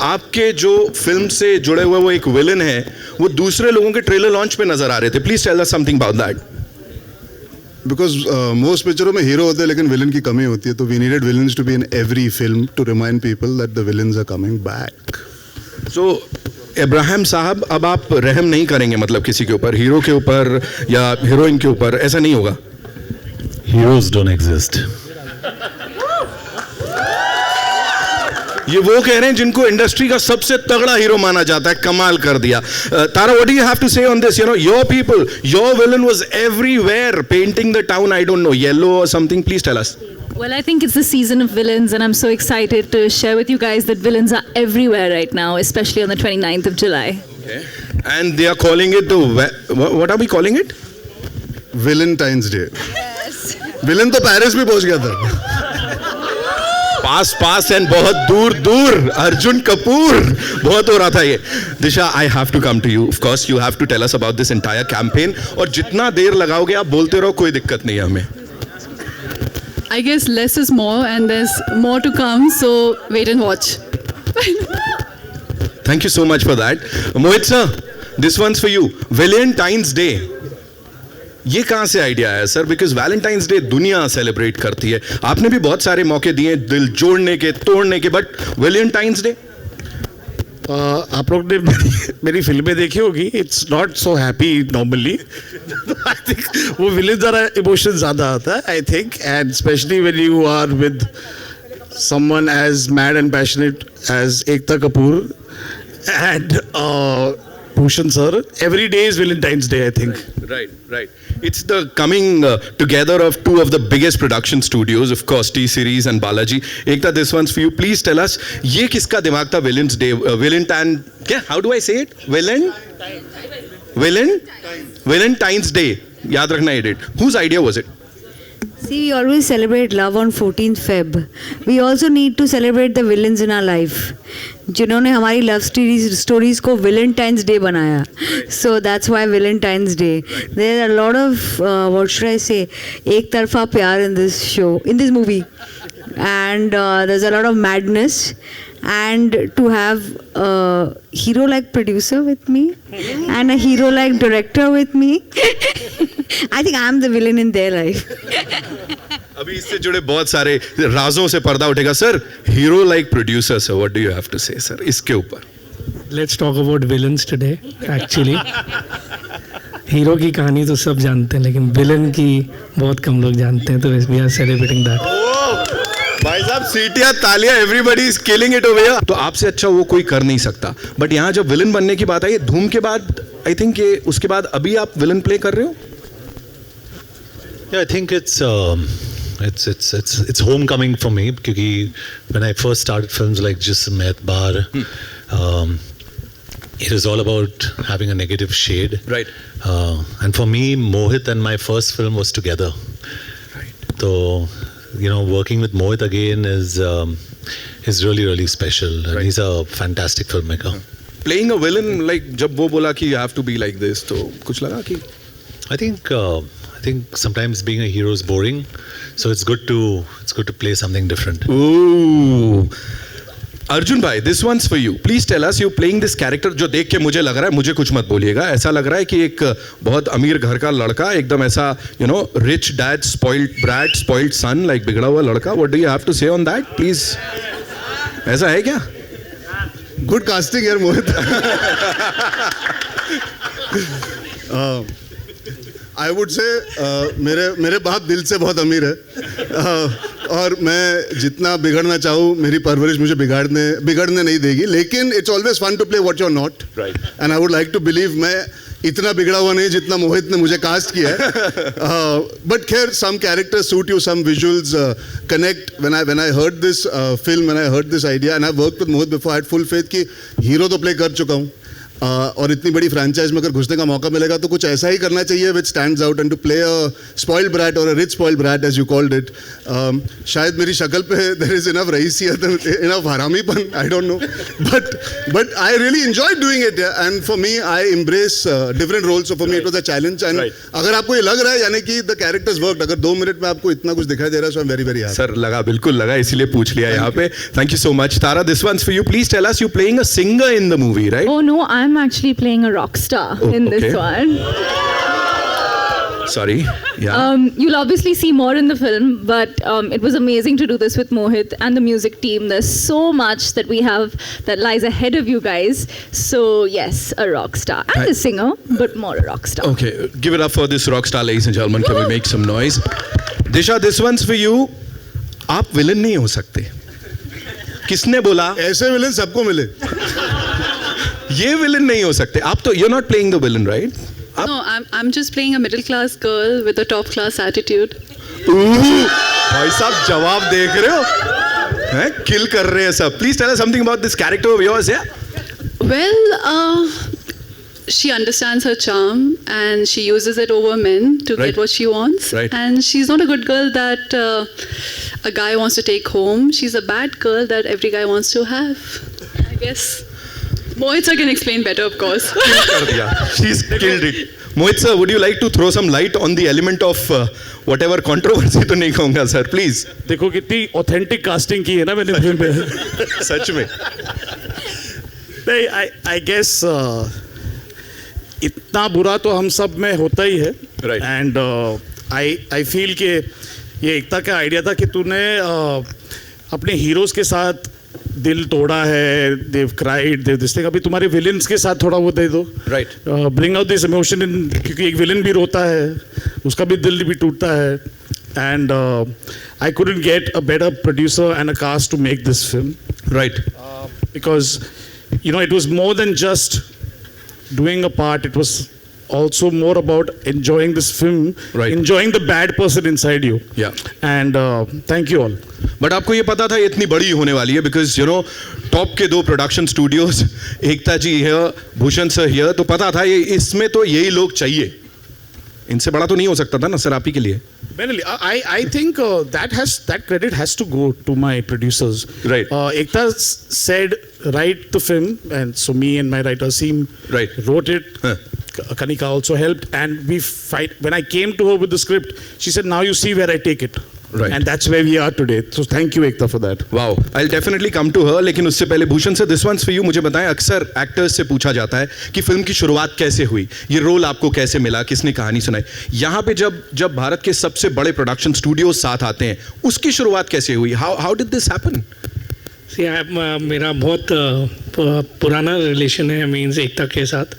आपके जो फिल्म से जुड़े हुए वो एक विलन है, वो दूसरे लोगों के ट्रेलर लॉन्च पे नजर आ रहे थे. Please tell us something about that. Because most पिक्चरों में हीरो होते हैं लेकिन विलन की कमी होती है, तो we needed villains to be in every film to remind people that the villains are coming back. So Ibrahim sahab, अब आप रहम नहीं करेंगे मतलब किसी के ऊपर, हीरो के ऊपर या हीरोइन के ऊपर, ऐसा नहीं होगा? Heroes don't exist. ये वो कह रहे हैं जिनको इंडस्ट्री का सबसे तगड़ा हीरो माना जाता है. कमाल कर दिया. Tara, what do you have to say on this? You know, your people, your villain was everywhere painting the town, I don't know, yellow और something. Please tell us. Well, I think it's the season of villains, and I'm so excited to share with you guys that villains are everywhere right now, especially on the 29th of July. Okay. And they are calling it the what are we calling it? Valentine's Day. Yes. Villain तो Paris भी पहुंच गया था. पास and बहुत दूर दूर. अर्जुन कपूर, बहुत हो रहा था ये. Disha, I have to come to you. Of course you have to tell us about this entire campaign. और जितना देर लगाओगे आप बोलते रहो, कोई दिक्कत नहीं है हमें. I guess less is more and there's more to come, so wait and watch. Thank you so much for that. Mohit sir, this one's for you. Valentine's Day. ये कहाँ से आइडिया आया सर? बिकॉज वैलेंटाइंस डे दुनिया celebrate करती है. आपने भी बहुत सारे मौके दिए दिल जोड़ने के, तोड़ने के, बट वैलेंटाइंस डे? आप लोग ने मेरी फिल्में देखी होगी. It's not so happy normally. I think वो विलेन ज़रा इमोशन ज़्यादा आता है, I think, and specially when you are with someone as mad and passionate as Ekta Kapoor and Bhushan sir. Every day is Valentine's Day, I think. Right. It's the coming together of two of the biggest production studios, of course, T-Series and Balaji. Ekta, this one's for you. Please tell us, ये किसका दिमाग था? Villain's Day, क्या? How do I say it? Valentine's Day. याद रखना ये date. Whose idea was it? See, we always celebrate love on 14th Feb. We also need to celebrate the villains in our life. जिन्होंने हमारी love stories को Valentine's Day बनाया. So that's why Valentine's Day. There are a lot of what should I say? एक तरफा प्यार in this show, in this movie, and there's a lot of madness. And to have a hero like producer with me and a hero like director with me, I think I'm the villain in their life. अभी इससे जुड़े बहुत सारे राजों से पर्दा उठेगा. Sir, hero like producer, sir, what do you have to say sir इसके ऊपर? Let's talk about villains today. Actually, hero की कहानी तो सब जानते हैं, लेकिन विलन की बहुत कम लोग जानते हैं, तो we are celebrating that. भाई साहब, सीटियां, तालियां, everybody is killing it over here. तो आपसे अच्छा वो कोई कर नहीं सकता. बट यहाँ जब विलन बनने की बात आई, धूम के बाद, आई थिंक ये उसके बाद अभी आप विलन प्ले कर रहे हो. Yeah, I think it's homecoming for me, क्योंकि when I first started films like Jism Eetbar, it is all about having a negative shade. Right. And for me, Mohit and my first film was together. Right. So, you know, working with Mohit again is really, really special. And Right. he's a fantastic filmmaker. Playing a villain, like जब वो बोला कि you have to be like this, तो कुछ लगा कि? I think sometimes being a hero is boring, so it's good to play something different. Ooh. Arjun भाई, this one's for you. Please tell us, you playing this character जो देख के मुझे लग रहा है, मुझे कुछ मत बोलिएगा, ऐसा लग रहा है कि एक बहुत अमीर घर का लड़का, एकदम ऐसा, you know, rich dad, spoiled brat, spoiled son, like बिगड़ा हुआ लड़का. What do you have to say on that, please? ऐसा है क्या? गुड कास्टिंग यार मोहित. आई वुड से मेरे बाप दिल से बहुत अमीर है, और मैं जितना बिगड़ना चाहूँ, मेरी परवरिश मुझे बिगड़ने नहीं देगी. लेकिन it's always fun to play what you are not. Right. And I would like to believe मैं इतना बिगड़ा हुआ नहीं जितना मोहित ने मुझे कास्ट किया है. बट खैर, some characters suit you, some visuals connect. When I heard this film, when I heard this idea, and I worked with Mohit before, I had full faith कि हीरो तो प्ले कर चुका हूँ, और इतनी बड़ी फ्रेंचाइज में अगर घुसने का मौका मिलेगा तो कुछ ऐसा ही करना चाहिए which stands out and to play a spoiled brat और a rich spoiled brat as you called it. शायद मेरी शक्ल पे देयर इज इनफ रईसियत, इनफ हरामीपन, I don't know, but I really enjoy doing it and for me I embrace different roles. So for me it was a challenge and अगर आपको ये लग रहा है यानी कि द कैरेक्टर्स वर्कड, अगर 2 मिनट में आपको इतना कुछ दिखाई दे रहा है, so I am very very happy. Sir लगा, बिल्कुल लगा, इसीलिए पूछ लिया यहाँ पे. Thank you so much. Tara, this one's for you. Please tell us, you playing a singer in the movie, right? Oh no, I'm actually playing a rock star in this okay. one. Sorry. Yeah. You'll obviously see more in the film, but it was amazing to do this with Mohit and the music team. There's so much that we have that lies ahead of you guys. So yes, a rock star and a singer, but more a rock star. Okay, give it up for this rock star, ladies and gentlemen. Can we make some noise? Disha, this one's for you. आप villain नहीं हो सकते. किसने बोला? ऐसे villain सबको मिले. ये विलन नहीं हो सकते. आप तो you're not playing the villain, right? No, I'm just playing a middle class girl with a top class attitude. भाई साहब जवाब देख रहे हो? हैं? किल कर रहे हैं सब. Please tell us something about this character of yours, yeah? Well, she understands her charm and she uses it over men to Right. get what she wants. Right. And she's not a good girl that a guy wants to take home. She's a bad girl that every guy wants to have, I guess. Mohit sir can explain better, of course. Kill कर दिया. She's killed it. Mohit sir, would you like to throw some light on the element of whatever controversy? तो नहीं कहूँगा sir, please. देखो कितनी authentic casting की है ना मैंने फिल्म में. सच में. नहीं, आई गेस इतना बुरा तो हम सब में होता ही है. Right. एंड आई फील कि ये एकता का आइडिया था कि तूने अपने हीरोज के साथ दिल तोड़ा है, देव क्राइड, देव दिस थिंग, अभी तुम्हारे विलेन्स के साथ थोड़ा वो दे दो. Right. Bring out this emotion in, क्योंकि एक विलन भी रोता है, उसका भी दिल भी टूटता है. And I couldn't get a better producer and a cast to make this film. Right. Because you know it was more than just doing a part, it was also more about enjoying this film, Right. enjoying the bad person inside you. Yeah. And thank you all. But आपको ये पता था ये इतनी बड़ी होने वाली है, बिकॉज यू नो टॉप के 2 production studios, Ekta ji here, Bhushan sir here, तो पता था ये इसमें तो यही लोग चाहिए. इनसे बड़ा तो नहीं हो सकता था ना सर आप ही के लिए. Well, I think that credit has to go to my producers. Right. Ekta said write the film, and so me and my writers team Right. wrote it. Huh. Kanika also helped, and we fight. When I came to her with the script, she said, "Now you see where I take it." Right. And that's where we are today. So thank you, Ekta, for that. Wow, I'll definitely come to her. लेकिन उससे पहले Bhushan sir, this one's for you. मुझे बताएं, अक्सर actors से पूछा जाता है कि फिल्म की शुरुआत कैसे हुई, ये रोल आपको कैसे मिला, किसने कहानी सुनाई. यहाँ पे जब भारत के सबसे बड़े प्रोडक्शन स्टूडियोज साथ आते हैं, उसकी शुरुआत कैसे हुई? How did this happen? मेरा बहुत पुराना रिलेशन है मीन्स एकता के साथ.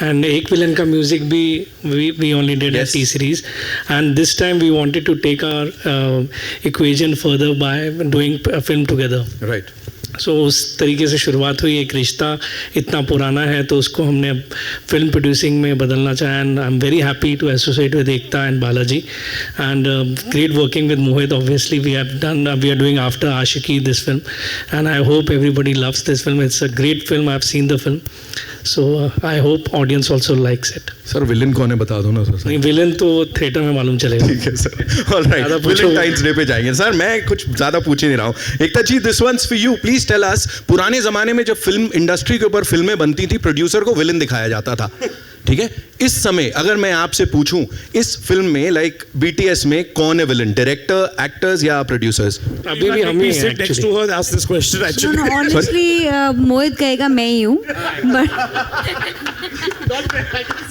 एंड एक विलन का म्यूजिक भी we only did at T Series, and this time we wanted to take our equation further by doing a film together. Right. So उस तरीके से शुरुआत हुई. एक रिश्ता इतना पुराना है तो उसको हमने फिल्म प्रोड्यूसिंग में बदलना चाहा. And I am very happy to associate with Ekta and Balaji, and great working with Mohit. Obviously we are doing after Aashiqui this film, and I hope everybody loves this film. It's a great film. I have seen the film, so I hope audience also likes it. Sir villain कौन है बता दो ना sir. नहीं, villain तो theatre में मालूम चलेगा. ठीक है सर. ऑलराइट, वैलेंटाइंस डे पे जाएंगे सर. मैं कुछ ज्यादा पूछ ही नहीं रहा हूँ. Ekta ji, this one's for you. Please tell us, पुराने जमाने में जब फिल्म इंडस्ट्री के ऊपर फिल्में बनती थी, प्रोड्यूसर को विलन दिखाया जाता था, ठीक है. इस समय अगर मैं आपसे पूछूं, इस फिल्म में लाइक बीटीएस में कौन है विलन, डायरेक्टर, एक्टर्स या प्रोड्यूसर्स? अभी भी हम ही हैं sit next to her and ask this question actually. No, honestly, मोहित कहेगा मैं ही हूँ, but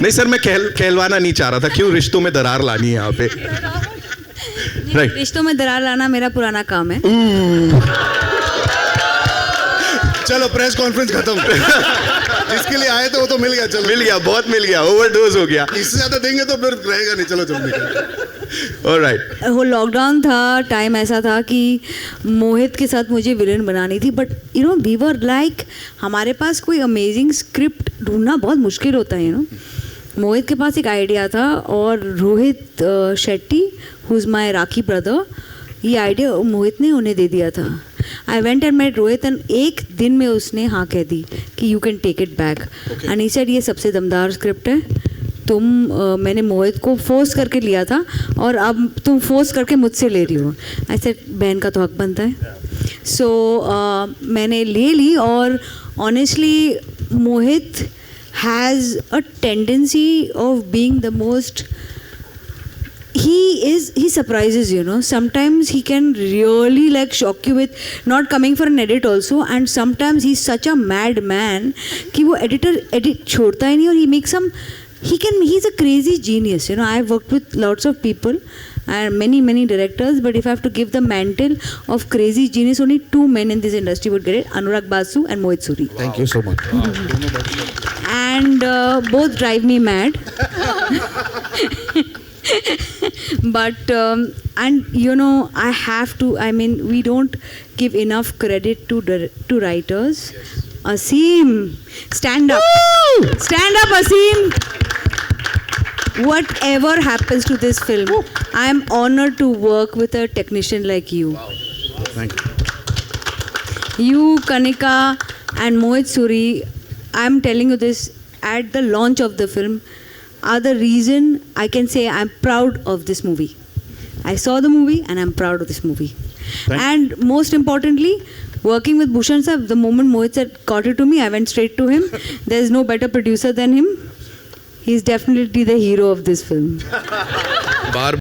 नहीं सर, मैं कहलवाना नहीं चाह रहा था. क्यों रिश्तों में दरार लानी है यहाँ पे? राइट. रिश्तों में दरार लाना मेरा पुराना काम है. चलो प्रेस कॉन्फ्रेंस खत्म. जिसके लिए आए थे वो तो मिल गया. चलो मिल गया, बहुत मिल गया, ओवरडोज हो गया. इससे ज्यादा देंगे तो फिर रहेगा नहीं. चलो निकल. ऑलराइट. वो लॉकडाउन था, टाइम ऐसा था कि मोहित के साथ मुझे विलन बनानी थी, but you know we were like, हमारे पास कोई अमेजिंग स्क्रिप्ट ढूंढना बहुत मुश्किल होता है. यू नो मोहित के पास एक आइडिया था और Rohit Shetty who is my Rakhi brother, ये आइडिया मोहित ने उन्हें दे दिया था. I went and met Rohit and एक दिन में उसने हाँ कह दी कि you can take it back and he said ये सबसे दमदार स्क्रिप्ट है, मैंने मोहित को फोर्स करके लिया था और अब तुम फोर्स करके मुझसे ले रही हो। ऐसे बहन का तो हक बनता है। सो मैंने ले ली और honestly Mohit has a tendency of being the most, he surprises, you know. Sometimes he can really like shock you with not coming for an edit also, and sometimes he's such a mad man कि वो edit छोड़ता ही नहीं और he makes some, he's a crazy genius, you know. I've worked with lots of people and many directors, but if I have to give the mantle of crazy genius, only two men in this industry would get it, Anurag Basu and Mohit Suri. Thank you so much. And both drive me mad. But and you know, I have to, I mean, we don't give enough credit to writers. Asim, stand up. Stand up, Asim. Whatever happens to this film, I am honored to work with a technician like you. Thank you. You, Kanika and Mohit Suri, I am telling you this, at the launch of the film are the reason I can say I'm proud of this movie. I saw the movie and I'm proud of this movie. And most importantly, working with Bhushan sir, the moment Mohit sir got it to me, I went straight to him. There's no better producer than him. He's definitely the hero of this film. Bar